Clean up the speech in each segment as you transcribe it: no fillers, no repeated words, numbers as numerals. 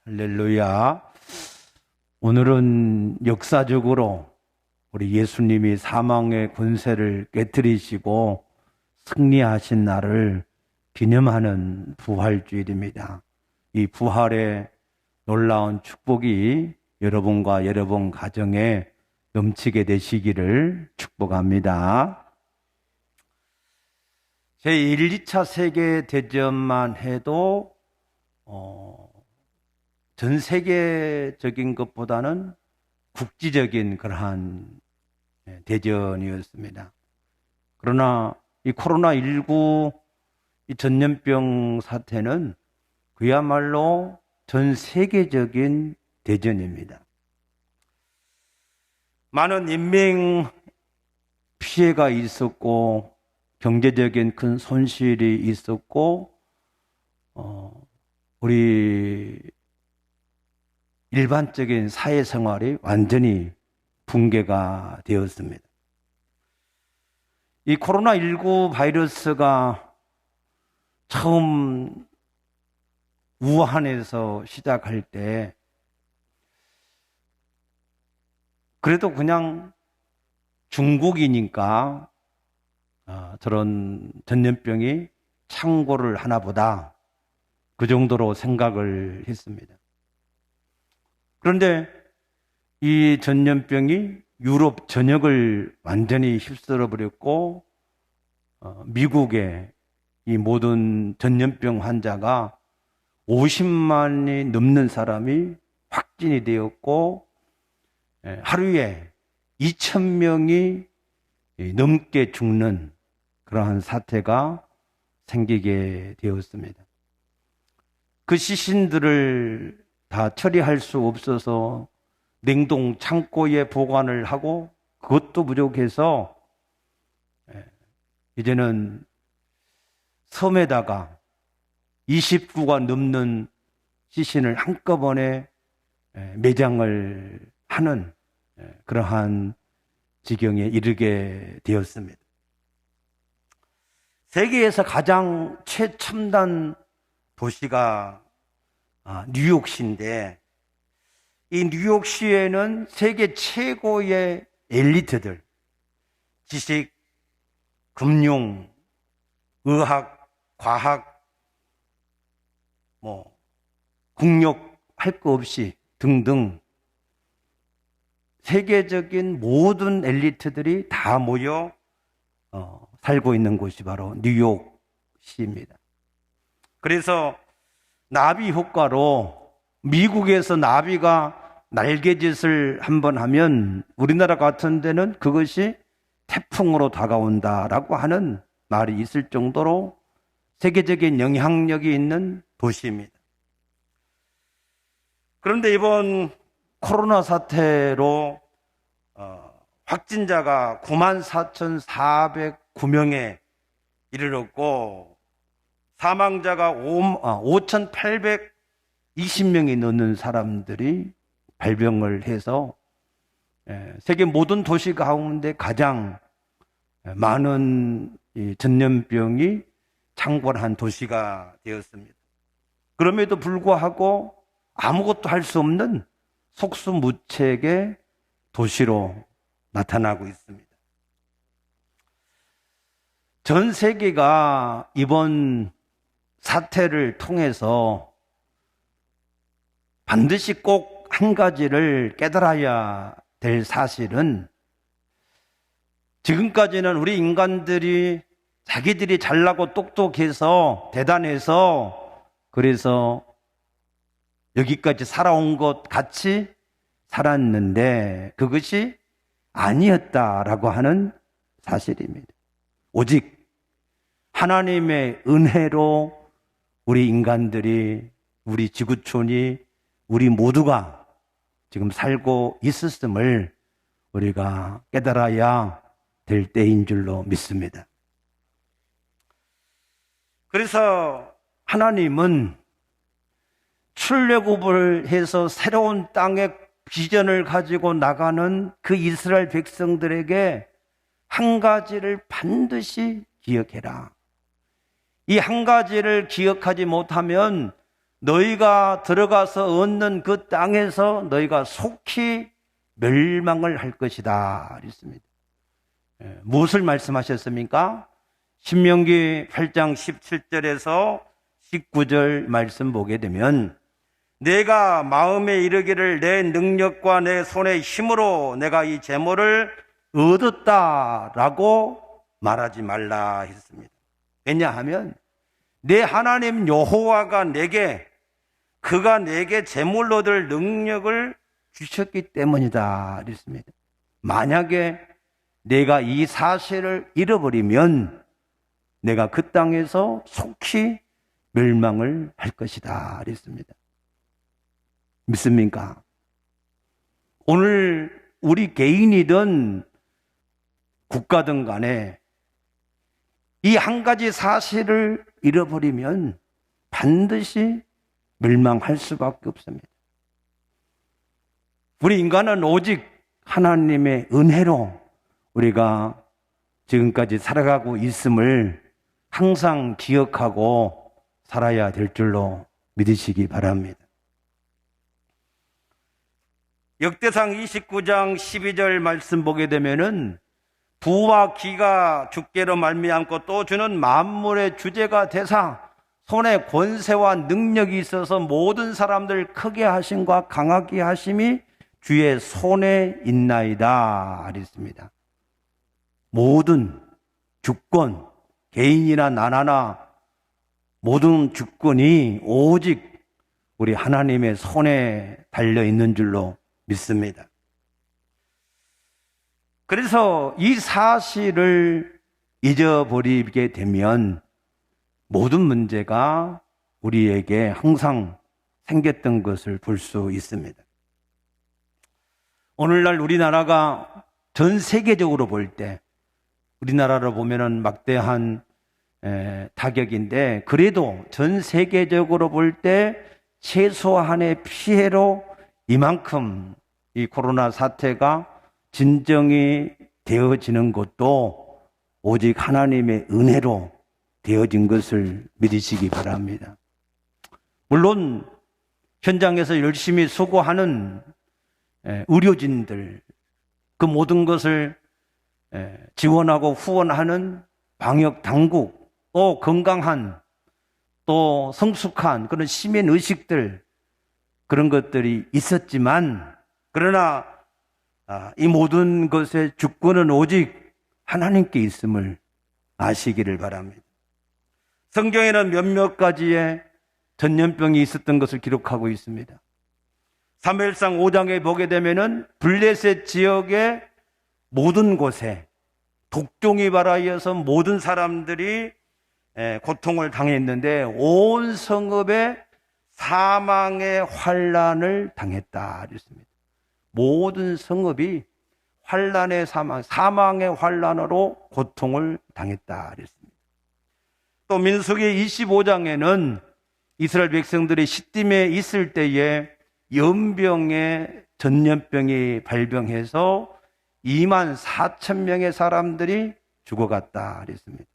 할렐루야. 오늘은 역사적으로 우리 예수님이 사망의 권세를 깨뜨리시고 승리하신 날을 기념하는 부활주일입니다. 이 부활의 놀라운 축복이 여러분과 여러분 가정에 넘치게 되시기를 축복합니다. 제1, 2차 세계대전만 해도 전 세계적인 것보다는 국지적인 그러한 대전이었습니다. 그러나 이 코로나19 이 전염병 사태는 그야말로 전 세계적인 대전입니다. 많은 인명 피해가 있었고 경제적인 큰 손실이 있었고 우리 일반적인 사회생활이 완전히 붕괴가 되었습니다. 이 코로나19 바이러스가 처음 우한에서 시작할 때 그래도 그냥 중국이니까 저런 전염병이 창궐을 하나 보다 그 정도로 생각을 했습니다. 그런데 이 전염병이 유럽 전역을 완전히 휩쓸어 버렸고 미국의 이 모든 전염병 환자가 50만이 넘는 사람이 확진이 되었고 하루에 2,000명이 넘게 죽는 그러한 사태가 생기게 되었습니다. 그 시신들을 다 처리할 수 없어서 냉동 창고에 보관을 하고 그것도 부족해서 이제는 섬에다가 20구가 넘는 시신을 한꺼번에 매장을 하는 그러한 지경에 이르게 되었습니다. 세계에서 가장 최첨단 도시가 뉴욕시인데 이 뉴욕시에는 세계 최고의 엘리트들, 지식, 금융, 의학, 과학, 국력 할 거 없이 등등 세계적인 모든 엘리트들이 다 모여 살고 있는 곳이 바로 뉴욕시입니다. 그래서 나비 효과로 미국에서 나비가 날개짓을 한번 하면 우리나라 같은 데는 그것이 태풍으로 다가온다라고 하는 말이 있을 정도로 세계적인 영향력이 있는 도시입니다. 그런데 이번 코로나 사태로 확진자가 94,409명에 이르렀고 사망자가 5,820명이 넘는 사람들이 발병을 해서 세계 모든 도시 가운데 가장 많은 전염병이 창궐한 도시가 되었습니다. 그럼에도 불구하고 아무것도 할 수 없는 속수무책의 도시로 나타나고 있습니다. 전 세계가 이번 사태를 통해서 반드시 꼭 한 가지를 깨달아야 될 사실은 지금까지는 우리 인간들이 자기들이 잘나고 똑똑해서 대단해서 그래서 여기까지 살아온 것 같이 살았는데 그것이 아니었다라고 하는 사실입니다. 오직 하나님의 은혜로 우리 인간들이 우리 지구촌이 우리 모두가 지금 살고 있었음을 우리가 깨달아야 될 때인 줄로 믿습니다. 그래서 하나님은 출애굽을 해서 새로운 땅의 비전을 가지고 나가는 그 이스라엘 백성들에게 한 가지를 반드시 기억해라. 이 한 가지를 기억하지 못하면 너희가 들어가서 얻는 그 땅에서 너희가 속히 멸망을 할 것이다 그랬습니다. 무엇을 말씀하셨습니까? 신명기 8장 17절에서 19절 말씀 보게 되면 내가 마음에 이르기를 내 능력과 내 손의 힘으로 내가 이 재물을 얻었다라고 말하지 말라 했습니다. 왜냐하면 내 하나님 여호와가 그가 내게 재물 얻을 능력을 주셨기 때문이다 그랬습니다. 만약에 내가 이 사실을 잃어버리면 내가 그 땅에서 속히 멸망을 할 것이다 그랬습니다. 믿습니까? 오늘 우리 개인이든 국가든 간에 이 한 가지 사실을 잃어버리면 반드시 멸망할 수밖에 없습니다. 우리 인간은 오직 하나님의 은혜로 우리가 지금까지 살아가고 있음을 항상 기억하고 살아야 될 줄로 믿으시기 바랍니다. 역대상 29장 12절 말씀 보게 되면은 부와 기가 주께로 말미암고 또 주는 만물의 주제가 되사 손에 권세와 능력이 있어서 모든 사람들 크게 하심과 강하게 하심이 주의 손에 있나이다 그랬습니다. 모든 주권, 개인이나 나나나 모든 주권이 오직 우리 하나님의 손에 달려 있는 줄로 믿습니다. 그래서 이 사실을 잊어버리게 되면 모든 문제가 우리에게 항상 생겼던 것을 볼 수 있습니다. 오늘날 우리나라가 전 세계적으로 볼 때 우리나라로 보면은 막대한 타격인데 그래도 전 세계적으로 볼 때 최소한의 피해로 이만큼 이 코로나 사태가 진정이 되어지는 것도 오직 하나님의 은혜로 되어진 것을 믿으시기 바랍니다. 물론 현장에서 열심히 수고하는 의료진들, 그 모든 것을 지원하고 후원하는 방역 당국, 또 건강한, 또 성숙한 그런 시민 의식들, 그런 것들이 있었지만, 그러나 이 모든 것의 주권은 오직 하나님께 있음을 아시기를 바랍니다. 성경에는 몇몇 가지의 전염병이 있었던 것을 기록하고 있습니다. 사무엘상 5장에 보게 되면은 블레셋 지역의 모든 곳에 독종이 발하여서 모든 사람들이 고통을 당했는데 온 성읍에 사망의 환난을 당했다 그랬습니다. 모든 성읍이 사망의 환난으로 고통을 당했다 그랬습니다. 또 민수기 25장에는 이스라엘 백성들이 시딤에 있을 때에 연병의 전염병이 발병해서 2만 4천 명의 사람들이 죽어갔다 그랬습니다.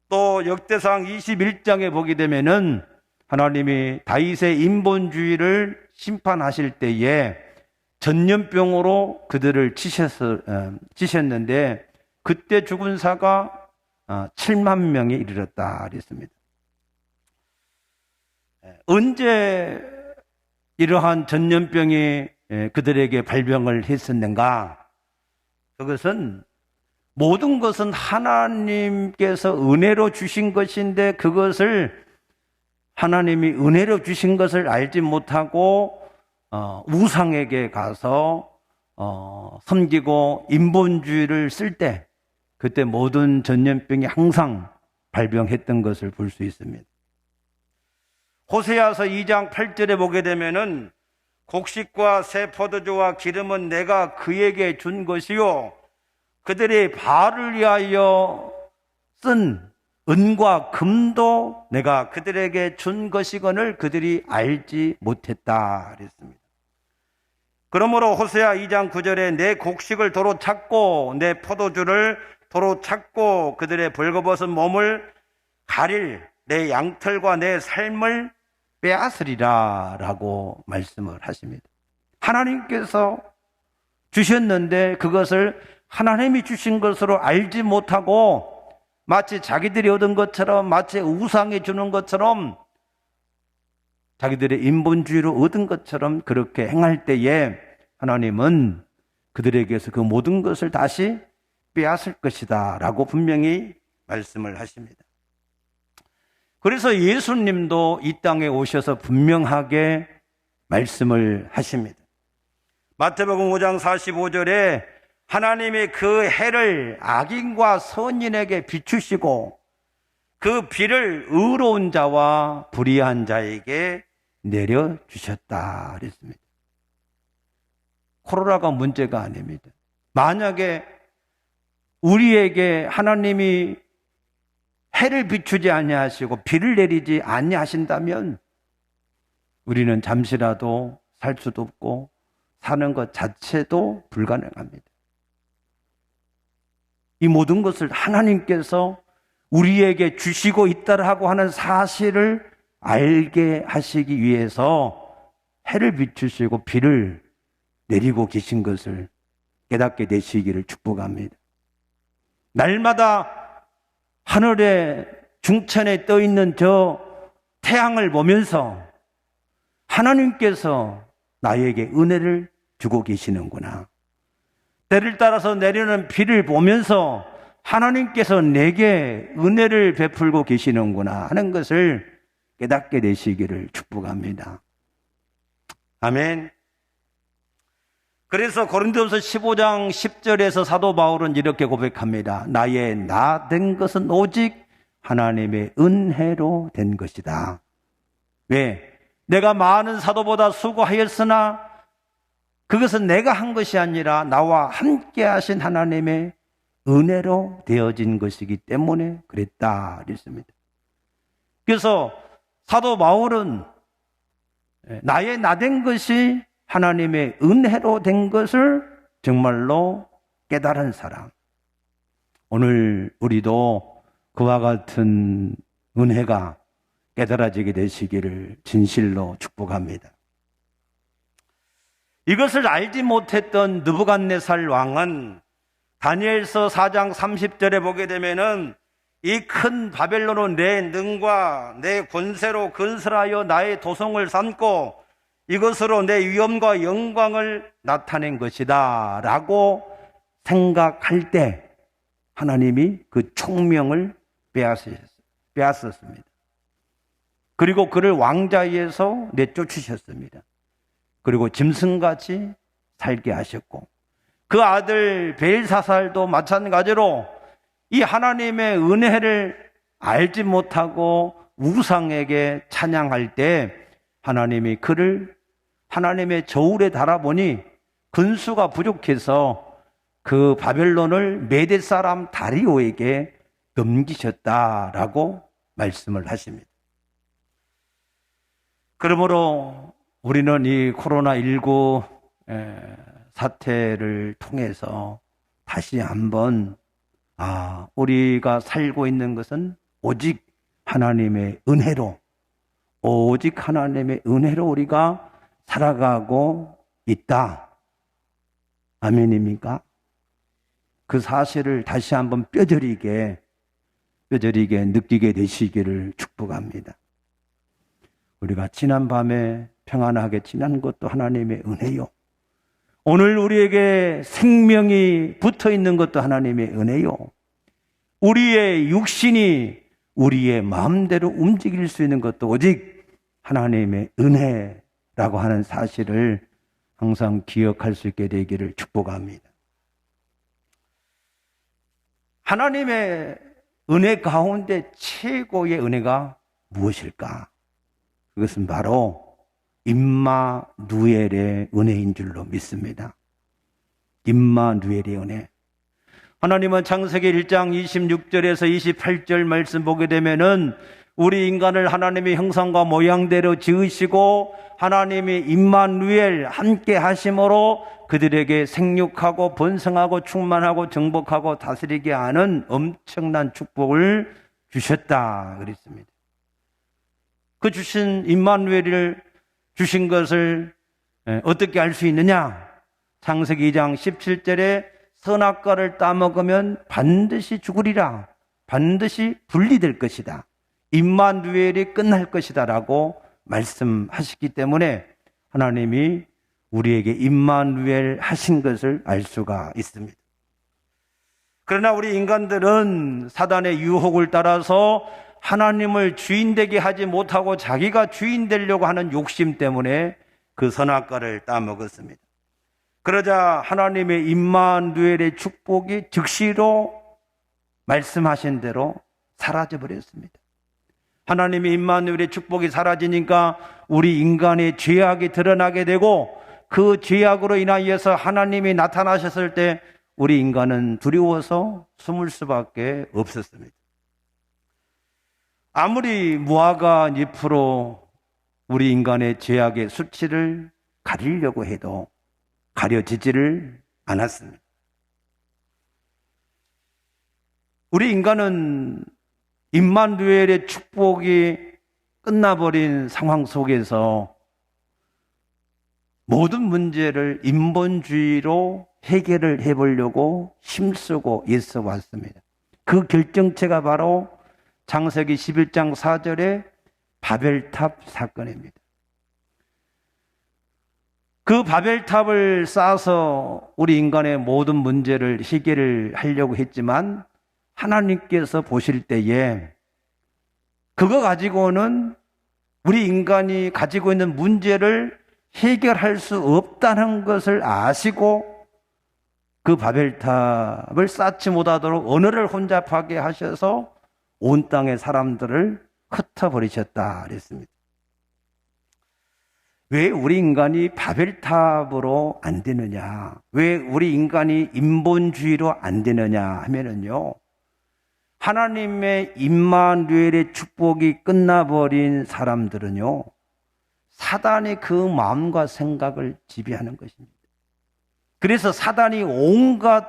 또 역대상 21장에 보게 되면은 하나님이 다윗의 인본주의를 심판하실 때에 전염병으로 그들을 치셨는데 그때 죽은 사가 7만 명에 이르렀다 그랬습니다. 언제 이러한 전염병이 그들에게 발병을 했었는가? 그것은 모든 것은 하나님께서 은혜로 주신 것인데 그것을 하나님이 은혜로 주신 것을 알지 못하고 우상에게 가서 섬기고 인본주의를 쓸 때 그때 모든 전염병이 항상 발병했던 것을 볼 수 있습니다. 호세아서 2장 8절에 보게 되면은 곡식과 새 포도주와 기름은 내가 그에게 준 것이요 그들의 바알을 위하여 쓴 은과 금도 내가 그들에게 준 것이거늘 그들이 알지 못했다 그랬습니다. 그러므로 호세아 2장 9절에 내 곡식을 도로 찾고 내 포도주를 도로 찾고 그들의 벌거벗은 몸을 가릴 내 양털과 내 삶을 빼앗으리라 라고 말씀을 하십니다. 하나님께서 주셨는데 그것을 하나님이 주신 것으로 알지 못하고 마치 자기들이 얻은 것처럼, 마치 우상이 주는 것처럼, 자기들의 인본주의로 얻은 것처럼 그렇게 행할 때에 하나님은 그들에게서 그 모든 것을 다시 빼앗을 것이다 라고 분명히 말씀을 하십니다. 그래서 예수님도 이 땅에 오셔서 분명하게 말씀을 하십니다. 마태복음 5장 45절에 하나님이 그 해를 악인과 선인에게 비추시고 그 비를 의로운 자와 불의한 자에게 내려주셨다 그랬습니다. 코로나가 문제가 아닙니다. 만약에 우리에게 하나님이 해를 비추지 아니하시고 비를 내리지 아니하신다면 우리는 잠시라도 살 수도 없고 사는 것 자체도 불가능합니다. 이 모든 것을 하나님께서 우리에게 주시고 있다라고 하는 사실을 알게 하시기 위해서 해를 비추시고 비를 내리고 계신 것을 깨닫게 되시기를 축복합니다. 날마다 하늘의 중천에 떠 있는 저 태양을 보면서 하나님께서 나에게 은혜를 주고 계시는구나. 때를 따라서 내리는 비를 보면서 하나님께서 내게 은혜를 베풀고 계시는구나 하는 것을 깨닫게 되시기를 축복합니다. 아멘. 그래서 고린도전서 15장 10절에서 사도 바울은 이렇게 고백합니다. 나의 나 된 것은 오직 하나님의 은혜로 된 것이다. 왜? 내가 많은 사도보다 수고하였으나 그것은 내가 한 것이 아니라 나와 함께 하신 하나님의 은혜로 되어진 것이기 때문에 그랬다 그랬습니다. 그래서 사도 바울은 나의 나 된 것이 하나님의 은혜로 된 것을 정말로 깨달은 사람. 오늘 우리도 그와 같은 은혜가 깨달아지게 되시기를 진실로 축복합니다. 이것을 알지 못했던 느부갓네살 왕은 다니엘서 4장 30절에 보게 되면은 이 큰 바벨론은 내 능과 내 권세로 건설하여 나의 도성을 삼고 이것으로 내 위엄과 영광을 나타낸 것이다 라고 생각할 때 하나님이 그 총명을 빼앗았습니다. 그리고 그를 왕자위에서 내쫓으셨습니다. 그리고 짐승같이 살게 하셨고 그 아들 벨사살도 마찬가지로 이 하나님의 은혜를 알지 못하고 우상에게 찬양할 때 하나님이 그를 하나님의 저울에 달아보니 근수가 부족해서 그 바벨론을 메대 사람 다리오에게 넘기셨다라고 말씀을 하십니다. 그러므로 우리는 이 코로나19 사태를 통해서 다시 한번 우리가 살고 있는 것은 오직 하나님의 은혜로, 오직 하나님의 은혜로 우리가 살아가고 있다. 아멘입니까? 그 사실을 다시 한번 뼈저리게 느끼게 되시기를 축복합니다. 우리가 지난밤에 평안하게 지난 것도 하나님의 은혜요. 오늘 우리에게 생명이 붙어 있는 것도 하나님의 은혜요. 우리의 육신이 우리의 마음대로 움직일 수 있는 것도 오직 하나님의 은혜라고 하는 사실을 항상 기억할 수 있게 되기를 축복합니다. 하나님의 은혜 가운데 최고의 은혜가 무엇일까? 그것은 바로 임마누엘의 은혜인 줄로 믿습니다. 임마누엘의 은혜. 하나님은 창세기 1장 26절에서 28절 말씀 보게 되면은 우리 인간을 하나님의 형상과 모양대로 지으시고 하나님이 임마누엘 함께 하심으로 그들에게 생육하고 번성하고 충만하고 정복하고 다스리게 하는 엄청난 축복을 주셨다 그랬습니다. 그 주신 임마누엘을 주신 것을 어떻게 알 수 있느냐? 창세기 2장 17절에 선악과를 따먹으면 반드시 죽으리라. 반드시 분리될 것이다. 임마누엘이 끝날 것이다 라고 말씀하셨기 때문에 하나님이 우리에게 임마누엘 하신 것을 알 수가 있습니다. 그러나 우리 인간들은 사단의 유혹을 따라서 하나님을 주인되게 하지 못하고 자기가 주인 되려고 하는 욕심 때문에 그 선악과를 따먹었습니다. 그러자 하나님의 임마누엘의 축복이 즉시로 말씀하신 대로 사라져버렸습니다. 하나님의 임마누엘의 축복이 사라지니까 우리 인간의 죄악이 드러나게 되고 그 죄악으로 인하여서 하나님이 나타나셨을 때 우리 인간은 두려워서 숨을 수밖에 없었습니다. 아무리 무화과 잎으로 우리 인간의 죄악의 수치를 가리려고 해도 가려지지를 않았습니다. 우리 인간은 임마누엘의 축복이 끝나버린 상황 속에서 모든 문제를 인본주의로 해결을 해보려고 힘쓰고 있어 왔습니다. 그 결정체가 바로 창세기 11장 4절의 바벨탑 사건입니다. 그 바벨탑을 쌓아서 우리 인간의 모든 문제를 해결을 하려고 했지만 하나님께서 보실 때에 그거 가지고는 우리 인간이 가지고 있는 문제를 해결할 수 없다는 것을 아시고 그 바벨탑을 쌓지 못하도록 언어를 혼잡하게 하셔서 온 땅의 사람들을 흩어버리셨다 그랬습니다. 왜 우리 인간이 바벨탑으로 안 되느냐? 왜 우리 인간이 인본주의로 안 되느냐 하면은요, 하나님의 임마누엘의 축복이 끝나버린 사람들은요, 사단이 그 마음과 생각을 지배하는 것입니다. 그래서 사단이 온갖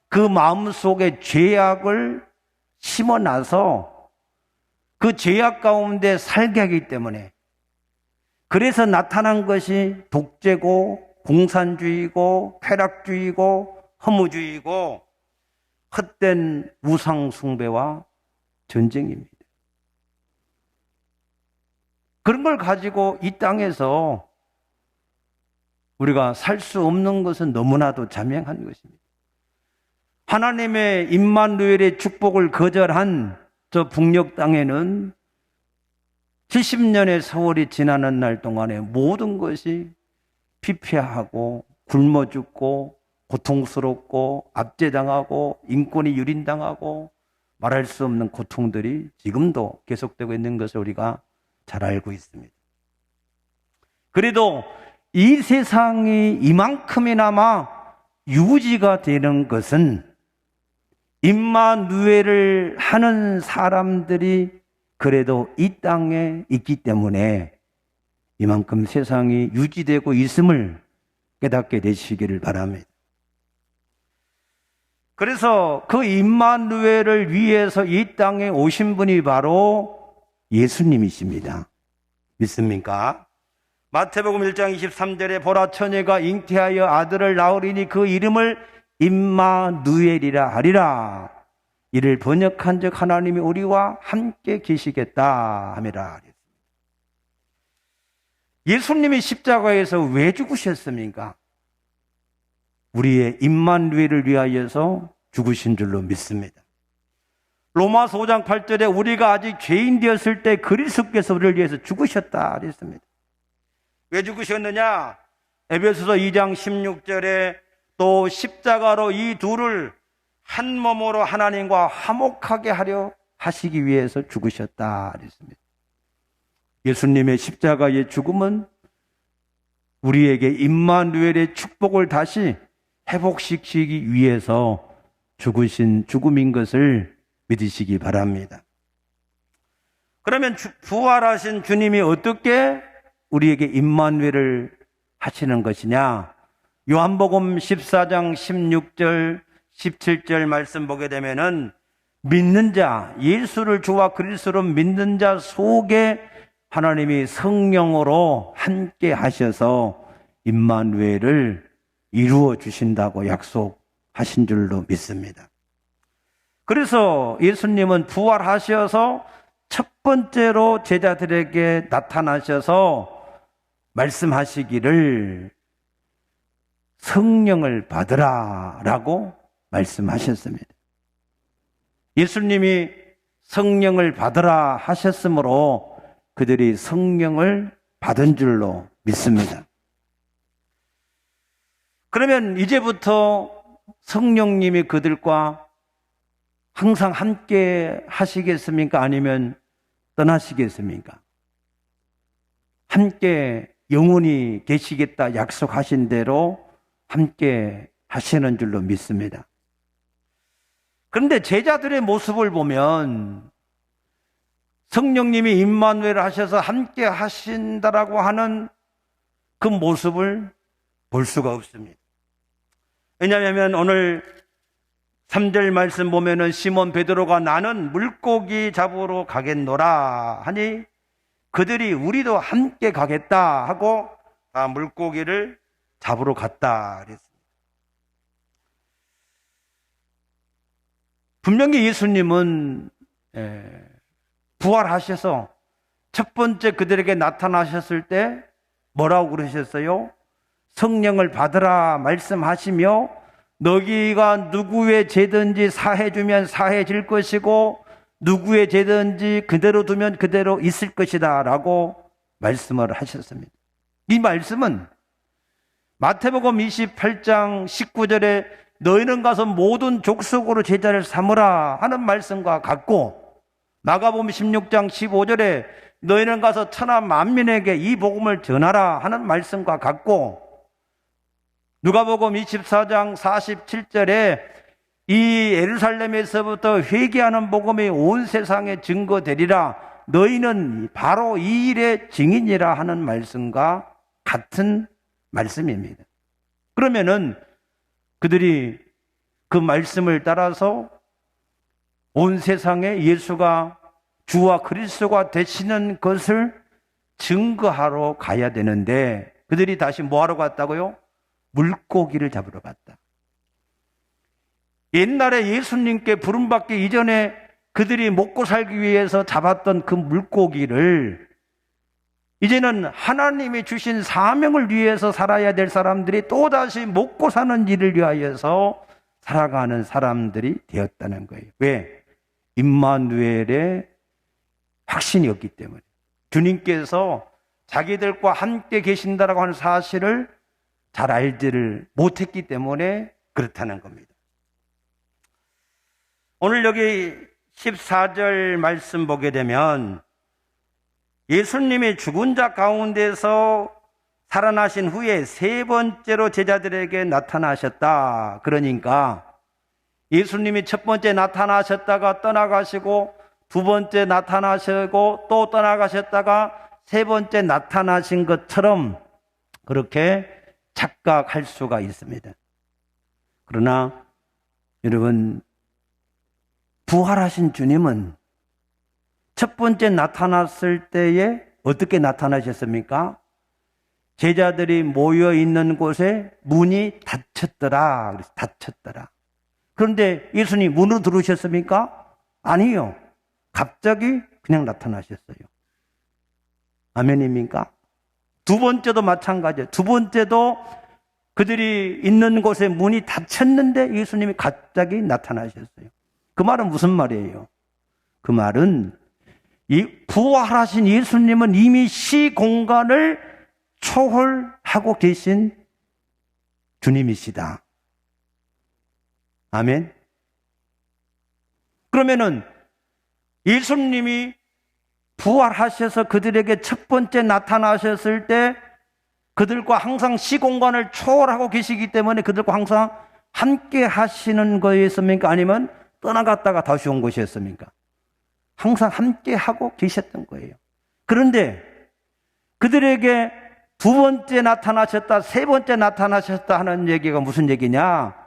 그 마음 속에 죄악을 심어놔서 그 죄악 가운데 살게 하기 때문에, 그래서 나타난 것이 독재고 공산주의고 쾌락주의고 허무주의고 헛된 우상숭배와 전쟁입니다. 그런 걸 가지고 이 땅에서 우리가 살 수 없는 것은 너무나도 자명한 것입니다. 하나님의 임마누엘의 축복을 거절한 저 북녘 땅에는 70년의 세월이 지나는 날 동안에 모든 것이 피폐하고 굶어 죽고 고통스럽고 압제당하고 인권이 유린당하고 말할 수 없는 고통들이 지금도 계속되고 있는 것을 우리가 잘 알고 있습니다. 그래도 이 세상이 이만큼이나마 유지가 되는 것은 임마누엘을 하는 사람들이 그래도 이 땅에 있기 때문에 이만큼 세상이 유지되고 있음을 깨닫게 되시기를 바랍니다. 그래서 그 임마누엘을 위해서 이 땅에 오신 분이 바로 예수님이십니다. 믿습니까? 마태복음 1장 23절에 보라 처녀가 잉태하여 아들을 낳으리니 그 이름을 임마누엘이라 하리라. 이를 번역한 즉 하나님이 우리와 함께 계시겠다 함이라. 예수님이 십자가에서 왜 죽으셨습니까? 우리의 임마누엘을 위하여서 죽으신 줄로 믿습니다. 로마서 5장 8절에 우리가 아직 죄인 되었을 때 그리스도께서 우리를 위해서 죽으셨다 그랬습니다. 왜 죽으셨느냐? 에베소서 2장 16절에 또 십자가로 이 둘을 한 몸으로 하나님과 화목하게 하려 하시기 위해서 죽으셨다 그랬습니다. 예수님의 십자가의 죽음은 우리에게 임마누엘의 축복을 다시 회복시키기 위해서 죽으신 죽음인 것을 믿으시기 바랍니다. 그러면 부활하신 주님이 어떻게 우리에게 임마누엘을 하시는 것이냐? 요한복음 14장 16절 17절 말씀 보게 되면은 믿는 자, 예수를 주와 그리스도로 믿는 자 속에 하나님이 성령으로 함께 하셔서 임마누엘을 이루어 주신다고 약속하신 줄로 믿습니다. 그래서 예수님은 부활하셔서 첫 번째로 제자들에게 나타나셔서 말씀하시기를 성령을 받으라 라고 말씀하셨습니다. 예수님이 성령을 받으라 하셨으므로 그들이 성령을 받은 줄로 믿습니다. 그러면 이제부터 성령님이 그들과 항상 함께 하시겠습니까? 아니면 떠나시겠습니까? 함께 영원히 계시겠다 약속하신 대로 함께 하시는 줄로 믿습니다. 그런데 제자들의 모습을 보면 성령님이 임마누엘 하셔서 함께 하신다라고 하는 그 모습을 볼 수가 없습니다. 왜냐하면 오늘 3절 말씀 보면은 시몬 베드로가 나는 물고기 잡으러 가겠노라 하니 그들이 우리도 함께 가겠다 하고 물고기를 잡으러 갔다 그랬습니다. 분명히 예수님은 부활하셔서 첫 번째 그들에게 나타나셨을 때 뭐라고 그러셨어요? 성령을 받으라 말씀하시며 너희가 누구의 죄든지 사해주면 사해질 것이고 누구의 죄든지 그대로 두면 그대로 있을 것이다 라고 말씀을 하셨습니다. 이 말씀은 마태복음 28장 19절에 너희는 가서 모든 족속으로 제자를 삼으라 하는 말씀과 같고 마가복음 16장 15절에 너희는 가서 천하 만민에게 이 복음을 전하라 하는 말씀과 같고 누가복음 24장 47절에 이 예루살렘에서부터 회개하는 복음이 온 세상에 증거되리라 너희는 바로 이 일의 증인이라 하는 말씀과 같은 말씀입니다. 그러면은 그들이 그 말씀을 따라서 온 세상에 예수가 주와 그리스도가 되시는 것을 증거하러 가야 되는데 그들이 다시 뭐하러 갔다고요? 물고기를 잡으러 갔다. 옛날에 예수님께 부름받기 이전에 그들이 먹고 살기 위해서 잡았던 그 물고기를 이제는 하나님이 주신 사명을 위해서 살아야 될 사람들이 또다시 먹고 사는 일을 위하여서 살아가는 사람들이 되었다는 거예요. 왜? 임마누엘의 확신이었기 때문에 주님께서 자기들과 함께 계신다라고 하는 사실을 잘 알지를 못했기 때문에 그렇다는 겁니다. 오늘 여기 14절 말씀 보게 되면 예수님이 죽은 자 가운데서 살아나신 후에 세 번째로 제자들에게 나타나셨다. 그러니까 예수님이 첫 번째 나타나셨다가 떠나가시고 두 번째 나타나시고 또 떠나가셨다가 세 번째 나타나신 것처럼 그렇게 착각할 수가 있습니다. 그러나 여러분 부활하신 주님은 첫 번째 나타났을 때에 어떻게 나타나셨습니까? 제자들이 모여 있는 곳에 문이 닫혔더라. 닫혔더라. 그런데 예수님 문으로 들어오셨습니까? 아니요. 갑자기 그냥 나타나셨어요. 아멘입니까? 두 번째도 마찬가지예요. 두 번째도 그들이 있는 곳에 문이 닫혔는데 예수님이 갑자기 나타나셨어요. 그 말은 무슨 말이에요? 그 말은 이 부활하신 예수님은 이미 시공간을 초월하고 계신 주님이시다. 아멘. 그러면은 예수님이 부활하셔서 그들에게 첫 번째 나타나셨을 때 그들과 항상 시공간을 초월하고 계시기 때문에 그들과 항상 함께 하시는 거였습니까? 아니면 떠나갔다가 다시 온 것이었습니까? 항상 함께 하고 계셨던 거예요. 그런데 그들에게 두 번째 나타나셨다, 세 번째 나타나셨다 하는 얘기가 무슨 얘기냐?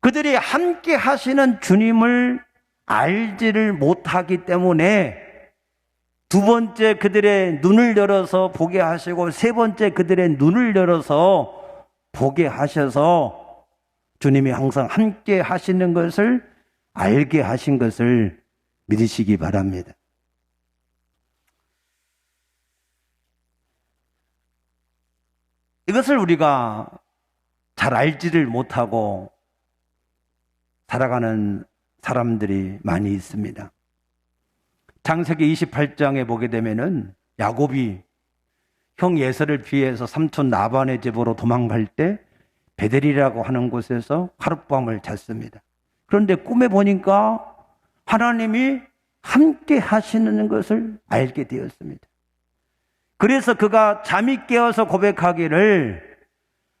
그들이 함께 하시는 주님을 알지를 못하기 때문에 두 번째 그들의 눈을 열어서 보게 하시고 세 번째 그들의 눈을 열어서 보게 하셔서 주님이 항상 함께 하시는 것을 알게 하신 것을 믿으시기 바랍니다. 이것을 우리가 잘 알지를 못하고 살아가는 사람들이 많이 있습니다. 창세기 28장에 보게 되면은 야곱이 형 예서를 피해서 삼촌 라반의 집으로 도망갈 때 베델이라고 하는 곳에서 하룻밤을 잤습니다. 그런데 꿈에 보니까 하나님이 함께 하시는 것을 알게 되었습니다. 그래서 그가 잠이 깨어서 고백하기를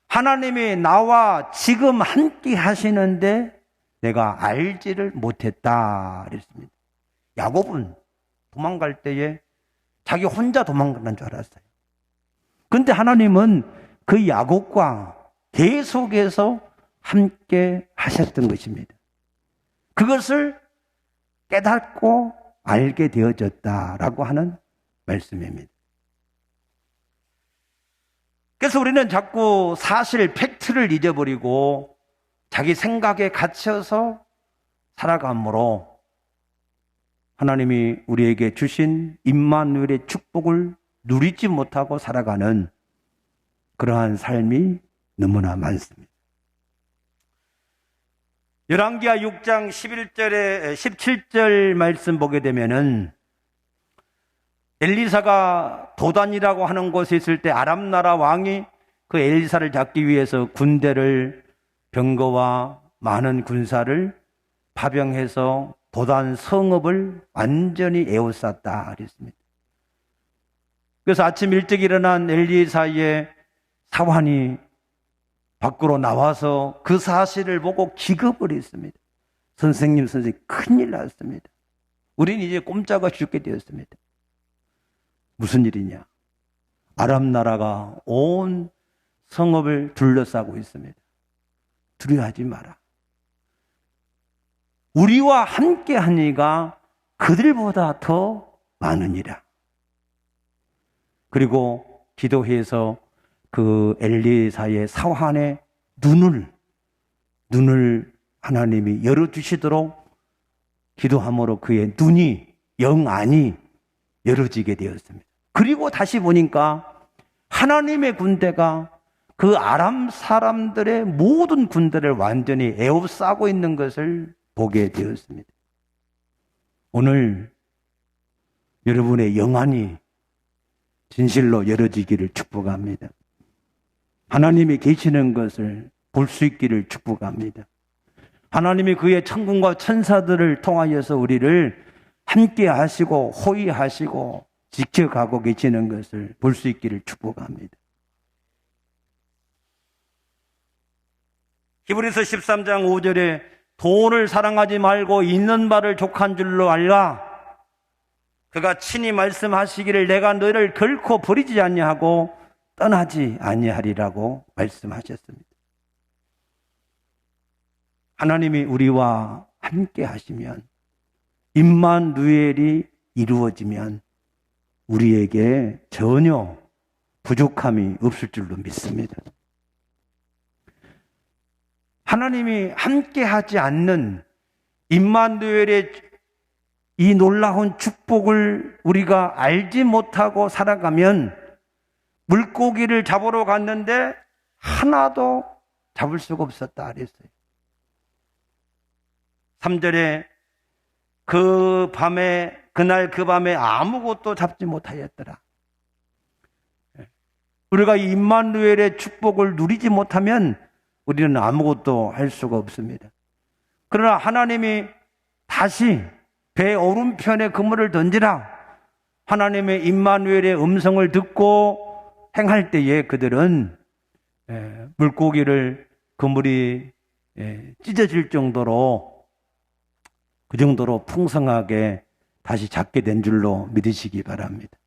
하나님이 나와 지금 함께 하시는데 내가 알지를 못했다 그랬습니다. 야곱은 도망갈 때에 자기 혼자 도망가는 줄 알았어요. 그런데 하나님은 그 야곱과 계속해서 함께 하셨던 것입니다. 그것을 깨닫고 알게 되어졌다라고 하는 말씀입니다. 그래서 우리는 자꾸 사실, 팩트를 잊어버리고 자기 생각에 갇혀서 살아감으로 하나님이 우리에게 주신 임마누엘의 축복을 누리지 못하고 살아가는 그러한 삶이 너무나 많습니다. 열왕기하 6장 11절에 17절 말씀 보게 되면은 엘리사가 도단이라고 하는 곳에 있을 때 아람 나라 왕이 그 엘리사를 잡기 위해서 군대를 병거와 많은 군사를 파병해서 도단 성읍을 완전히 에워쌌다 그랬습니다. 그래서 아침 일찍 일어난 엘리사의 사환이 밖으로 나와서 그 사실을 보고 기겁을 했습니다. 선생님 큰일 났습니다. 우리는 이제 꼼짝없이 죽게 되었습니다. 무슨 일이냐? 아람 나라가 온 성읍을 둘러싸고 있습니다. 두려워하지 마라. 우리와 함께 하니가 그들보다 더 많으니라. 그리고 기도해서 그 엘리사의 사환의 눈을 하나님이 열어주시도록 기도함으로 그의 눈이 영안이 열어지게 되었습니다. 그리고 다시 보니까 하나님의 군대가 그 아람 사람들의 모든 군대를 완전히 에워싸고 있는 것을 보게 되었습니다. 오늘 여러분의 영안이 진실로 열어지기를 축복합니다. 하나님이 계시는 것을 볼 수 있기를 축복합니다. 하나님이 그의 천군과 천사들을 통하여서 우리를 함께 하시고 호위하시고 지켜가고 계시는 것을 볼 수 있기를 축복합니다. 히브리서 13장 5절에 돈을 사랑하지 말고 있는 바를 족한 줄로 알라. 그가 친히 말씀하시기를 내가 너를 결코 버리지 아니하고 떠나지 아니하리라고 말씀하셨습니다. 하나님이 우리와 함께 하시면, 임마누엘이 이루어지면 우리에게 전혀 부족함이 없을 줄로 믿습니다. 하나님이 함께 하지 않는 임마누엘의 이 놀라운 축복을 우리가 알지 못하고 살아가면 물고기를 잡으러 갔는데 하나도 잡을 수가 없었다 그랬어요. 3절에 그날 그 밤에 아무것도 잡지 못하였더라. 우리가 이 임마누엘의 축복을 누리지 못하면 우리는 아무것도 할 수가 없습니다. 그러나 하나님이 다시 배 오른편에 그물을 던지라. 하나님의 임마누엘의 음성을 듣고 행할 때에 그들은 물고기를 그물이 찢어질 정도로, 그 정도로 풍성하게 다시 잡게 된 줄로 믿으시기 바랍니다.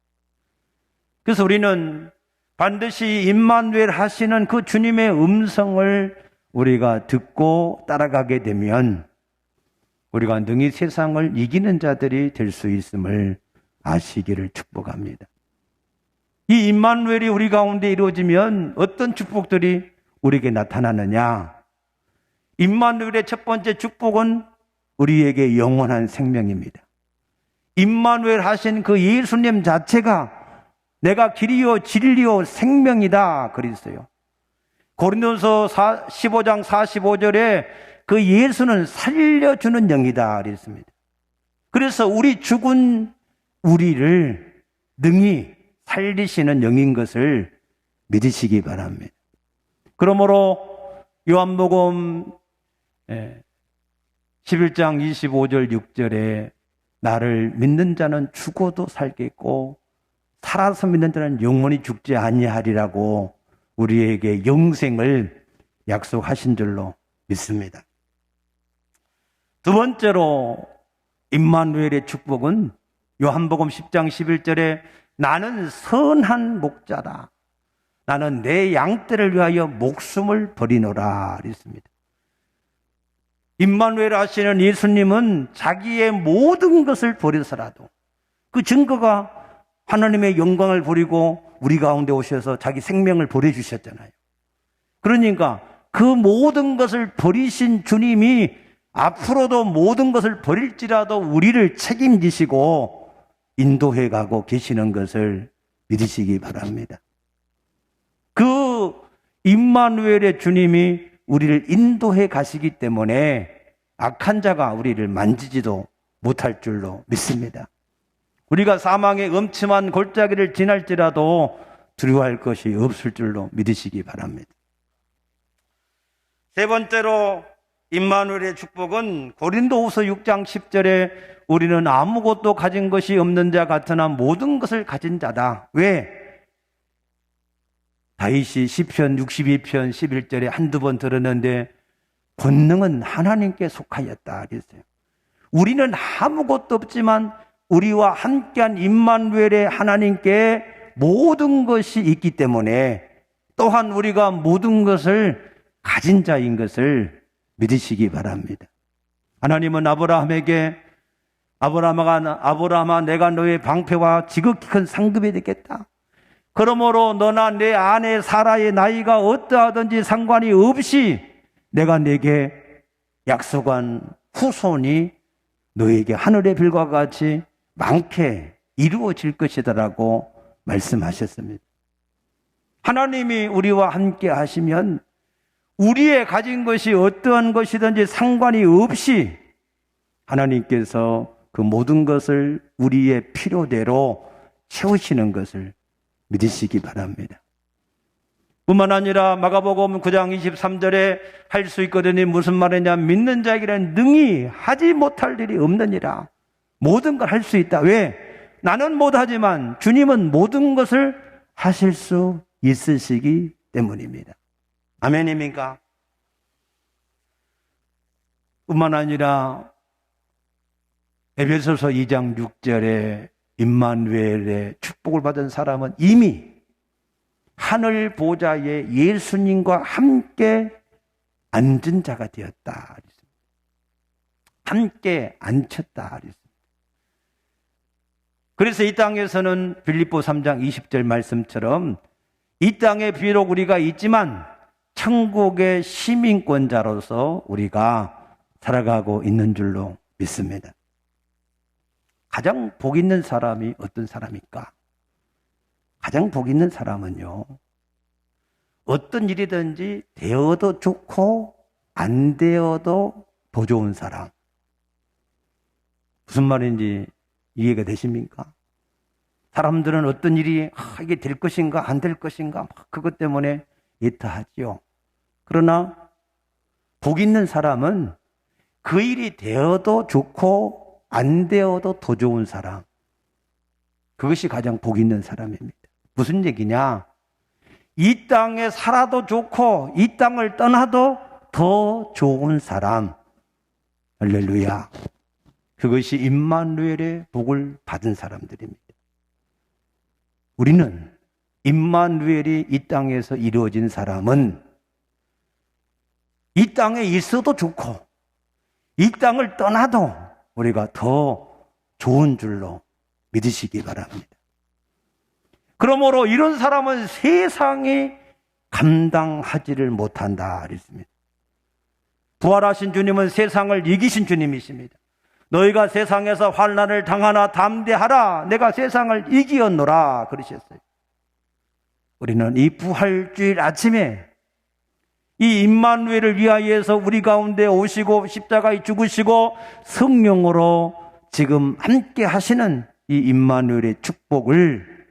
그래서 우리는 반드시 임마누엘 하시는 그 주님의 음성을 우리가 듣고 따라가게 되면 우리가 능히 세상을 이기는 자들이 될 수 있음을 아시기를 축복합니다. 이 임마누엘이 우리 가운데 이루어지면 어떤 축복들이 우리에게 나타나느냐? 임마누엘의 첫 번째 축복은 우리에게 영원한 생명입니다. 임마누엘 하신 그 예수님 자체가 내가 길이요 진리요 생명이다 그랬어요. 고린도서 15장 45절에 그 예수는 살려주는 영이다 그랬습니다. 그래서 우리 죽은 우리를 능히 살리시는 영인 것을 믿으시기 바랍니다. 그러므로 요한복음 11장 25절 6절에 나를 믿는 자는 죽어도 살겠고 살아서 믿는 자는 영원히 죽지 아니하리라고 우리에게 영생을 약속하신 줄로 믿습니다. 두 번째로 임마누엘의 축복은 요한복음 10장 11절에 나는 선한 목자다. 나는 내 양떼를 위하여 목숨을 버리노라 그랬습니다. 임마누엘 하시는 예수님은 자기의 모든 것을 버려서라도 그 증거가 하나님의 영광을 버리고 우리 가운데 오셔서 자기 생명을 버려주셨잖아요. 그러니까 그 모든 것을 버리신 주님이 앞으로도 모든 것을 버릴지라도 우리를 책임지시고 인도해 가고 계시는 것을 믿으시기 바랍니다. 그 임마누엘의 주님이 우리를 인도해 가시기 때문에 악한 자가 우리를 만지지도 못할 줄로 믿습니다. 우리가 사망의 엄침한 골짜기를 지날지라도 두려워할 것이 없을 줄로 믿으시기 바랍니다. 세 번째로 임마누엘의 축복은 고린도후서 6장 10절에 우리는 아무것도 가진 것이 없는 자 같으나 모든 것을 가진 자다. 왜? 다윗이 시편 62편 11절에 한두 번 들었는데 권능은 하나님께 속하였다 그랬어요. 우리는 아무것도 없지만 우리와 함께한 임마누엘의 하나님께 모든 것이 있기 때문에 또한 우리가 모든 것을 가진 자인 것을 믿으시기 바랍니다. 하나님은 아브라함에게 아브라함아 내가 너의 방패와 지극히 큰 상급이 되겠다. 그러므로 너나 내 아내 사라의 나이가 어떠하든지 상관이 없이 내가 내게 약속한 후손이 너에게 하늘의 별과 같이 많게 이루어질 것이다라고 말씀하셨습니다. 하나님이 우리와 함께 하시면 우리의 가진 것이 어떠한 것이든지 상관이 없이 하나님께서 그 모든 것을 우리의 필요대로 채우시는 것을 믿으시기 바랍니다. 뿐만 아니라 마가복음 9장 23절에 할 수 있거든요. 무슨 말이냐? 믿는 자에게는 능히 하지 못할 일이 없느니라. 모든 걸 할 수 있다. 왜? 나는 못하지만 주님은 모든 것을 하실 수 있으시기 때문입니다. 아멘입니까? 뿐만 아니라 에베소서 2장 6절에 임마누엘의 축복을 받은 사람은 이미 하늘 보좌에 예수님과 함께 앉은 자가 되었다. 함께 앉혔다. 그래서 이 땅에서는 빌립보 3장 20절 말씀처럼 이 땅에 비록 우리가 있지만 천국의 시민권자로서 우리가 살아가고 있는 줄로 믿습니다. 가장 복 있는 사람이 어떤 사람일까? 가장 복 있는 사람은요, 어떤 일이든지 되어도 좋고 안 되어도 더 좋은 사람. 무슨 말인지 이해가 되십니까? 사람들은 어떤 일이 이게 될 것인가 안 될 것인가 그것 때문에 예타하지요. 그러나 복 있는 사람은 그 일이 되어도 좋고 안 되어도 더 좋은 사람. 그것이 가장 복 있는 사람입니다. 무슨 얘기냐? 이 땅에 살아도 좋고 이 땅을 떠나도 더 좋은 사람. 할렐루야. 그것이 임마누엘의 복을 받은 사람들입니다. 우리는 임마누엘이 이 땅에서 이루어진 사람은 이 땅에 있어도 좋고 이 땅을 떠나도 우리가 더 좋은 줄로 믿으시기 바랍니다. 그러므로 이런 사람은 세상이 감당하지를 못한다 그랬습니다. 부활하신 주님은 세상을 이기신 주님이십니다. 너희가 세상에서 환난을 당하나 담대하라, 내가 세상을 이기었노라 그러셨어요. 우리는 이 부활주일 아침에 이 임마누엘을 위하여서 우리 가운데 오시고 십자가에 죽으시고 성령으로 지금 함께 하시는 이 임마누엘의 축복을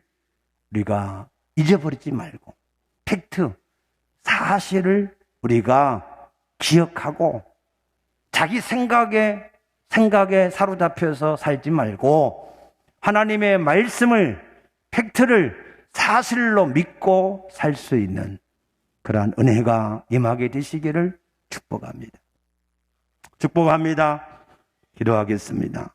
우리가 잊어버리지 말고 팩트, 사실을 우리가 기억하고 자기 생각에 사로잡혀서 살지 말고 하나님의 말씀을, 팩트를 사실로 믿고 살 수 있는 그러한 은혜가 임하게 되시기를 축복합니다. 축복합니다. 기도하겠습니다.